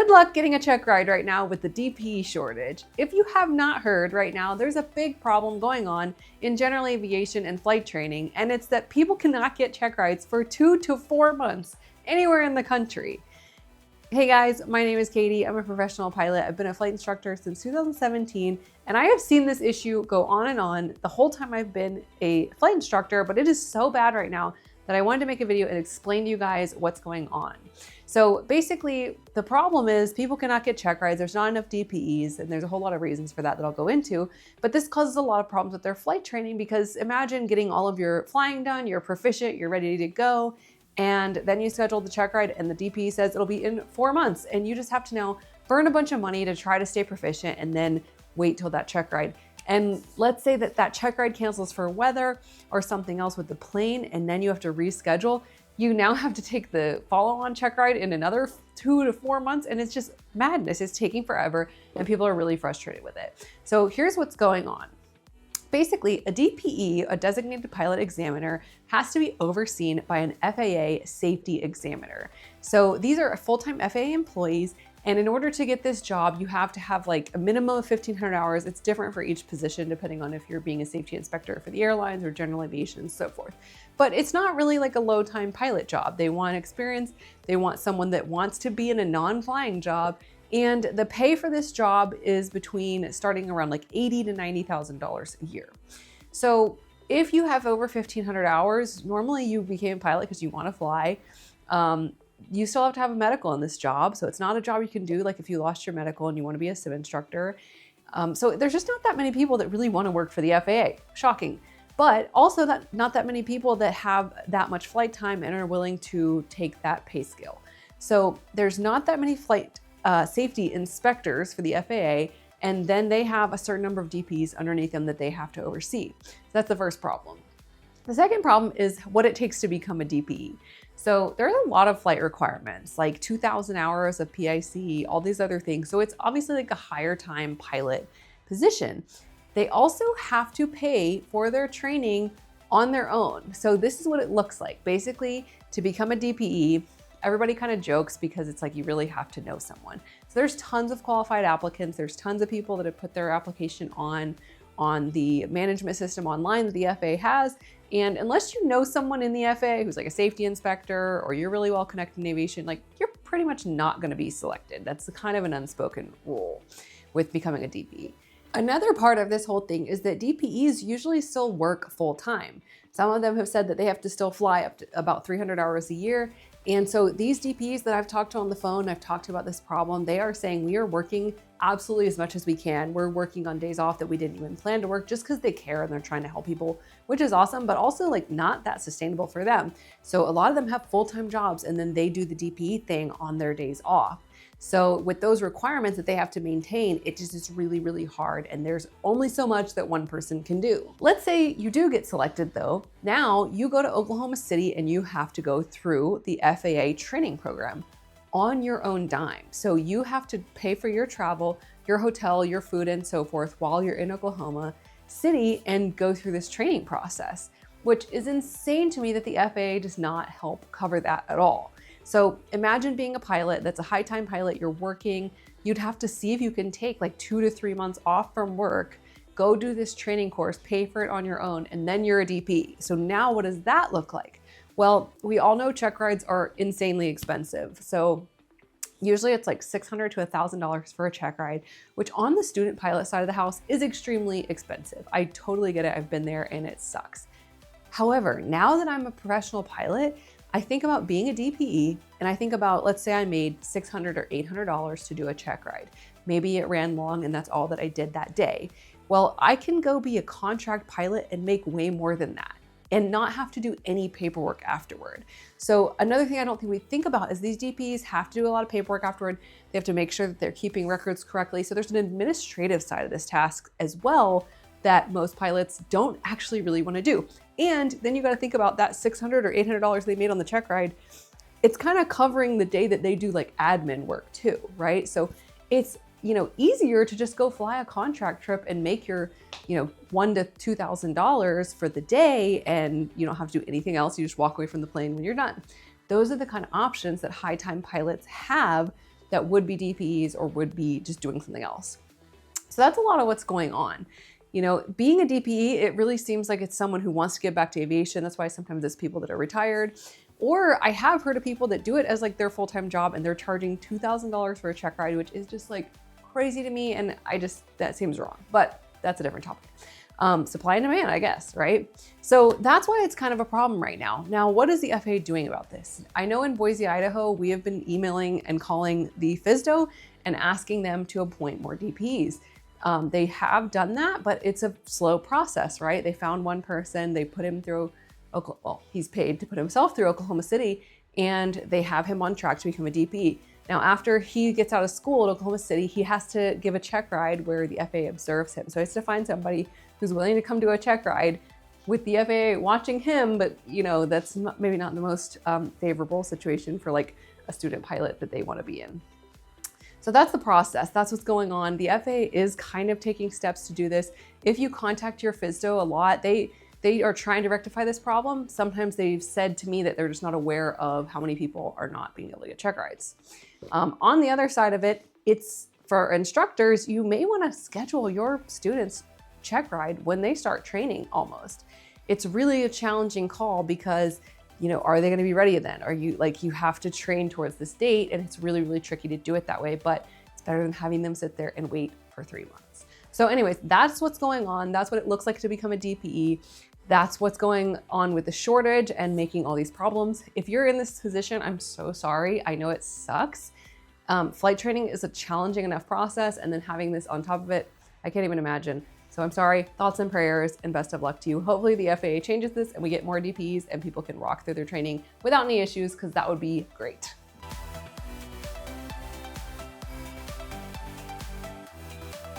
Good luck getting a check ride right now with the DPE shortage. If you have not heard right now, there's a big problem going on in general aviation and flight training, and it's that people cannot get check rides for 2 to 4 months anywhere in the country. Hey guys, my name is Katie. I'm a professional pilot. I've been a flight instructor since 2017, and I have seen this issue go on and on the whole time I've been a flight instructor, but it is so bad right now that I wanted to make a video and explain to you guys what's going on. So basically, the problem is people cannot get check rides. There's not enough DPEs, and there's a whole lot of reasons for that I'll go into. But this causes a lot of problems with their flight training because imagine getting all of your flying done, you're proficient, you're ready to go, and then you schedule the check ride and the DPE says it'll be in 4 months, and you just have to now burn a bunch of money to try to stay proficient and then wait till that check ride. And let's say that check ride cancels for weather or something else with the plane, and then you have to reschedule. You now have to take the follow-on check ride in another 2 to 4 months, and it's just madness. It's taking forever, and people are really frustrated with it. So here's what's going on. Basically, a DPE, a designated pilot examiner, has to be overseen by an FAA safety examiner. So these are full-time FAA employees, and in order to get this job, you have to have like a minimum of 1,500 hours. It's different for each position, depending on if you're being a safety inspector for the airlines or general aviation and so forth. But it's not really like a low-time pilot job. They want experience. They want someone that wants to be in a non-flying job. And the pay for this job is starting around like $80,000 to $90,000 a year. So if you have over 1,500 hours, normally you became a pilot because you want to fly. You still have to have a medical in this job. So it's not a job you can do like if you lost your medical and you want to be a sim instructor. So there's just not that many people that really want to work for the FAA. Shocking. But also not that many people that have that much flight time and are willing to take that pay scale. So there's not that many flight safety inspectors for the FAA, and then they have a certain number of DPs underneath them that they have to oversee. So that's the first problem. The second problem is what it takes to become a DPE. So there's a lot of flight requirements, like 2,000 hours of PIC, all these other things. So it's obviously like a higher time pilot position. They also have to pay for their training on their own. So this is what it looks like. Basically, to become a DPE, everybody kind of jokes because it's like you really have to know someone. So there's tons of qualified applicants. There's tons of people that have put their application on the management system online that the FAA has. And unless you know someone in the FAA who's like a safety inspector or you're really well connected in aviation, like you're pretty much not going to be selected. That's kind of an unspoken rule with becoming a DPE. Another part of this whole thing is that DPEs usually still work full time. Some of them have said that they have to still fly up to about 300 hours a year. And so these DPEs that I've talked to on the phone, I've talked about this problem, they are saying we are working absolutely as much as we can. We're working on days off that we didn't even plan to work just because they care and they're trying to help people, which is awesome, but also like not that sustainable for them. So a lot of them have full-time jobs and then they do the DPE thing on their days off. So with those requirements that they have to maintain, it just is really, really hard. And there's only so much that one person can do. Let's say you do get selected though. Now you go to Oklahoma City and you have to go through the FAA training program on your own dime. So you have to pay for your travel, your hotel, your food, and so forth while you're in Oklahoma City and go through this training process, which is insane to me that the FAA does not help cover that at all. So imagine being a pilot that's a high time pilot, you're working, you'd have to see if you can take like 2 to 3 months off from work, go do this training course, pay for it on your own, and then you're a DP. So now what does that look like? Well, we all know check rides are insanely expensive. So usually it's like $600 to $1,000 for a check ride, which on the student pilot side of the house is extremely expensive. I totally get it. I've been there and it sucks. However, now that I'm a professional pilot, I think about being a DPE and I think about, let's say I made $600 or $800 to do a check ride. Maybe it ran long and that's all that I did that day. Well, I can go be a contract pilot and make way more than that and not have to do any paperwork afterward. So another thing I don't think we think about is these DPs have to do a lot of paperwork afterward. They have to make sure that they're keeping records correctly. So there's an administrative side of this task as well that most pilots don't actually really want to do. And then you got to think about that $600 or $800 they made on the check ride. It's kind of covering the day that they do like admin work too, right? So it's, easier to just go fly a contract trip and make your, $1,000 to $2,000 for the day, and you don't have to do anything else. You just walk away from the plane when you're done. Those are the kind of options that high time pilots have that would be DPEs or would be just doing something else. So that's a lot of what's going on. You know, being a DPE, it really seems like it's someone who wants to get back to aviation. That's why sometimes it's people that are retired. Or I have heard of people that do it as like their full-time job and they're charging $2,000 for a check ride, which is just like crazy to me. And that seems wrong, but that's a different topic. Supply and demand, I guess, right? So that's why it's kind of a problem right now. Now, what is the FAA doing about this? I know in Boise, Idaho, we have been emailing and calling the FSDO and asking them to appoint more DPEs. They have done that, but it's a slow process, right? They found one person, they put him through, well, he's paid to put himself through Oklahoma City, and they have him on track to become a DPE. Now, after he gets out of school at Oklahoma City, he has to give a check ride where the FAA observes him. So he has to find somebody who's willing to come do a check ride with the FAA watching him, but you know, that's maybe not the most favorable situation for like a student pilot that they want to be in. So that's the process. That's what's going on. The FAA is kind of taking steps to do this. If you contact your FSDO a lot, they are trying to rectify this problem. Sometimes they've said to me that they're just not aware of how many people are not being able to get check rides. On the other side of it, it's for instructors, you may want to schedule your students check ride when they start training almost. It's really a challenging call because, you know, are they going to be ready then? Are you like, you have to train towards this date and it's really, really tricky to do it that way, but it's better than having them sit there and wait for 3 months. So anyways, that's what's going on. That's what it looks like to become a DPE. That's what's going on with the shortage and making all these problems. If you're in this position, I'm so sorry. I know it sucks. Flight training is a challenging enough process, and then having this on top of it, I can't even imagine. So I'm sorry, thoughts and prayers, and best of luck to you. Hopefully the FAA changes this and we get more DPEs and people can rock through their training without any issues, because that would be great.